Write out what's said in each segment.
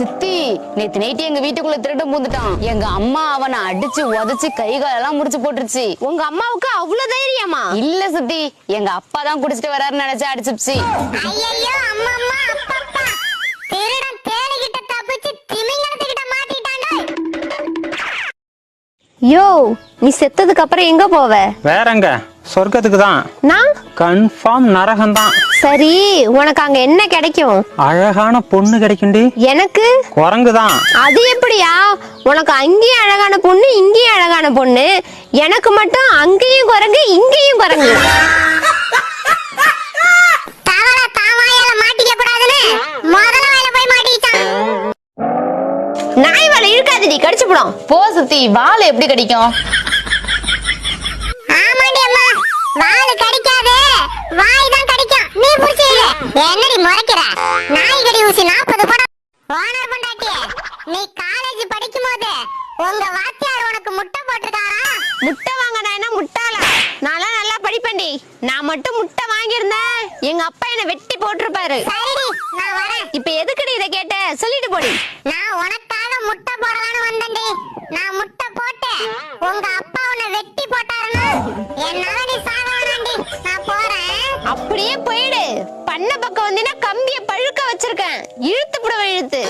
சித்தி, நேத்து நைட்டு எங்க வீட்டுக்குள்ள திருட்டு பூந்துட்டான். எங்க அம்மா அவனை அடிச்சு உதச்சு கை காலெல்லாம் முடிச்சு போட்டுருச்சு. உங்க அம்மாவுக்கு அவ்வளவு தைரியமா? இல்ல சித்தி, எங்க அப்பா தான் குடிச்சிட்டு வராருன்னு நினைச்சு அடிச்சுச்சு. ஐயோ அம்மா அம்மா அப்பா திருடன் தேனிகிட்ட தப்பிச்சு திமிங்கலத்துக்கிட்ட மாட்டிட்டானே. யோ, நீ செத்ததுக்கு அப்புறம் எங்க போவ? வேறங்க, சொர்க்கத்துக்கு தான். நான் கன்ஃபார்ம் நரகம் தான். சரி, உனக்கு அங்க என்ன கிடைக்கும்? அழகான பொண்ணு கிடைக்கும்டி. எனக்கு குரங்கு தான். அது எப்படியா? உனக்கு அங்கேயும் அழகான பொண்ணு, இங்கேயும் அழகான பொண்ணு. எனக்கு மட்டும் அங்கேயும் குரங்கு, இங்கேயும் குரங்கு. நாய் வாழை இழுக்காதடி, கடிச்சு போடும். போ சித்தி, வால் எப்படி கிடைக்கும்? வால் கடிக்காது, வாய் தான் கடிக்கும். நீ புடிச்சு என்னடி முறைக்கிற? நாய் கடி ஊசி 40 படம். ஓனர் பண்டாட்டியே, நீ காலேஜ் படிக்கும்போது உங்க வாத்தியார் உனக்கு முட்டை போட்டுட்டாரா? முட்டை வாங்க நான் என்ன முட்டாளா? நான்லாம் நல்லா படிப்பேன்டி. நான் மட்டும் முட்டை வாங்கியிருந்தேன், எங்க அப்பா என்ன வெட்டி போட்டுருப்பாரு. சரிடி, நான் வரேன். இப்ப எதுக்குடி இதை கேட்ட? சொல்லிட்டு போடி. நான் உனக்காக முட்டை போடலான்னு வந்தேன்டி. நான் முட்டை போட்டு உங்க அப்பா உன்னை வெட்டி போட்டாருன்னா என்னால நீ சாக வேணாண்டி. நான் போறேன். அப்படியே போயிடு. பண்ண பக்கம் வந்தீனா கம்பிய பழுக்க வச்சிருக்கேன். இழுத்து புடவை இழுத்து.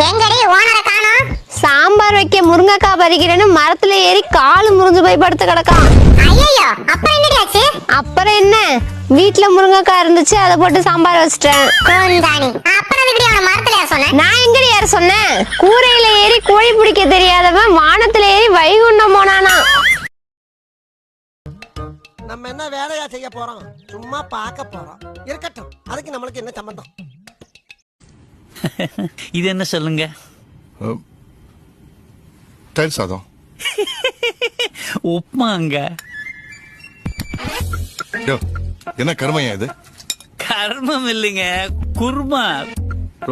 எங்கடி ஓனர காணோம்? சாம்பார் வைக்க முருங்கைக்காய் பறிக்கிறேன்னு மரத்துல ஏறி காலு முறிஞ்சு போய் படுத்து கிடக்கான். ஐயோ, அப்புறம் என்னடி ஆச்சு? அப்புறம் என்ன, வீட்ல முருங்கைக்காய் இருந்துச்சு, அதை போட்டு சாம்பார் வச்சிட்டேன். அப்புறம் எங்கடி அவன மரத்துல ஏற சொன்னேன்? நான் எங்கடி ஏற சொன்னேன்? கூரையில ஏறி கோழி பிடிக்க தெரியாதவன் வானத்துல ஏறி வைகுண்டம் போனானா. நம்ம என்ன வேலையா செய்ய போறோம்? சும்மா பார்க்க போறோம். இருக்கட்டும், அதுக்கு நம்மளுக்கு என்ன சம்பந்தம்? இது என்ன சொல்லுங்க? தயிர் சாதம். உப்மாங்க. என்ன கருமையா இது? கர்மம் இல்லைங்க, குருமா.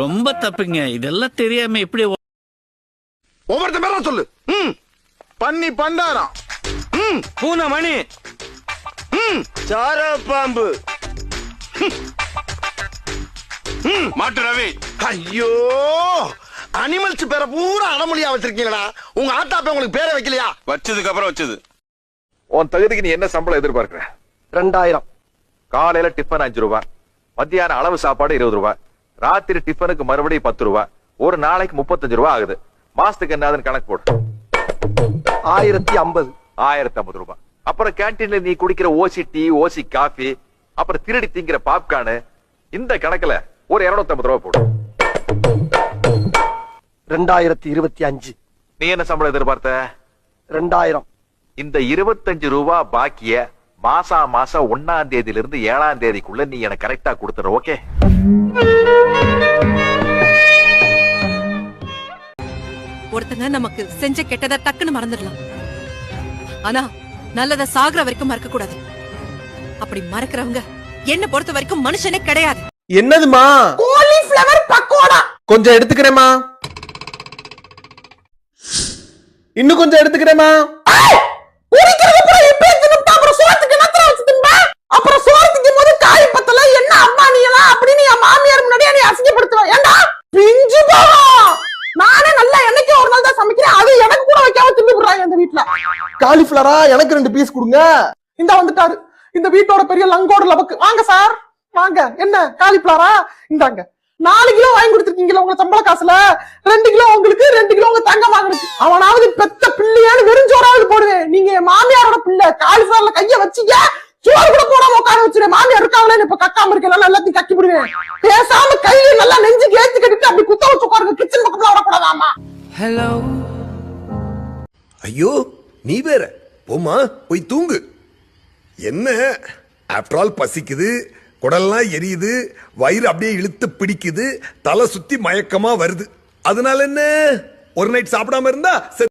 ரொம்ப தப்புங்க, இதெல்லாம் தெரியாம எப்படி? ஒவ்வொருத்த பேரா சொல்லு. பண்ணி பண்டாரம். பூனை மணி. சார பாம்பு. மாட்டு ரவி. ஐயோ, அனிமல்ஸ் பேரை பூரா அடமொழியா வச்சிருக்கீங்களா? உங்க ஆத்தாப்ப உங்களுக்கு பேரை வைக்கலையா? வச்சதுக்கு அப்புறம் வச்சது. உன் தகுதிக்கு நீ என்ன சம்பளம் எதிர்பார்க்கிற? 2000. காலையில டிஃபன் 5 ரூபாய், மத்தியான அளவு சாப்பாடு 20 ரூபாய், ராத்திரி டிஃபனுக்கு மறுபடியும் 10 ரூபாய், ஒரு நாளைக்கு 35 ரூபாய் ஆகுது. மாசத்துக்கு என்னதுன்னு கணக்கு போடு. 1050. 1050 ரூபாய். அப்புறம் கேன்டீன்ல நீ குடிக்கிற ஓசி டீ, ஓசி காஃபி, அப்புறம் திருடி திங்கிற பாப்கார்னு, இந்த கணக்குல ஒரு 250 ரூபாய் போடு. 2025. நீ என்ன சம்பளம் எதிர்பார்த்த? 2000. இந்த 25 ரூபாய் பாக்கிய மாசம் 1ஆம் தேதியிலிருந்து 7ஆம் தேதிக்குள்ள நீ எனக்கு கரெக்டா கொடுத்துற. ஓகே? ஒருத்தங்க நமக்கு செஞ்ச கெட்டதை டக்குன்னு மறந்துடலாம், ஆனா நல்லத சாகுற வரைக்கும் மறக்க கூடாது. அப்படி மறக்கிறவங்க என்ன பொறுத்த வரைக்கும் மனுஷனே கிடையாது. என்னதுமா? காலிஃப்ளவர் பக்கோடா. கொஞ்சம் எடுத்துக்கிறேமா. இன்னும் கொஞ்சம் எடுத்துக்கிறேமா. குடிக்கிறது பூரா இப்ப தின்னுட்டா அப்புறம் சோத்துக்கு என்னத்துல வச்சு தின்பா? அப்புறம் சோத்துக்கு போது காய் பத்தல என்ன அம்மா நீ எல்லாம் அப்படின்னு என் மாமியார் முன்னாடியே நீ அசிங்கப்படுத்துவ. ஏண்டா பிஞ்சு போவோம். நானே நல்லா என்னைக்கு ஒரு நாள் தான் சமைக்கிறேன், அது எனக்கு கூட வைக்காம தின்னு விடுறாங்க இந்த வீட்டுல. காலிஃப்ளவரா எனக்கு 2 பீஸ் கொடுங்க. இந்த வந்துட்டாரு இந்த வீட்டோட பெரிய லங்கோட லபக்கு. வாங்க சார் வாங்க. என்ன காலிஃப்ளவரா? இந்தாங்க 4 கிலோ வாங்கி கொடுத்துருக்கீங்களா உங்க சம்பள காசுல? 2 கிலோ உங்களுக்கு, 2 கிலோ உங்க தங்க வாங்கினுக்கு. அவனாவது பெத்த பிள்ளையான்னு வெறுஞ்சோறாவது போடுவேன். நீங்க என் மாமியாரோட பிள்ளை. காலிஃப்ளவர்ல கைய வச்சீங்க, சோறு கூட போடாம உட்கார வச்சிருவேன். மாமியார் இருக்காங்களே, இப்ப கக்காம இருக்கேன், எல்லாத்தையும் கக்கி விடுவேன். பேசாம கையில நல்லா நெஞ்சுக்கு ஏத்தி கட்டிட்டு அப்படி குத்த வச்சு உட்காருங்க. கிச்சன் பக்கத்துல வரக்கூடாதாமா? ஹலோ. ஐயோ, நீ வேற போமா, போய் தூங்கு. என்ன ஆஃப்டர் ஆல் பசிக்குது, குடல்லாம் எரியுது, வயிறு அப்படியே இழுத்து பிடிக்குது, தலை சுத்தி மயக்கமா வருது. அதனால என்ன, ஒரு நைட் சாப்பிடாம இருந்தா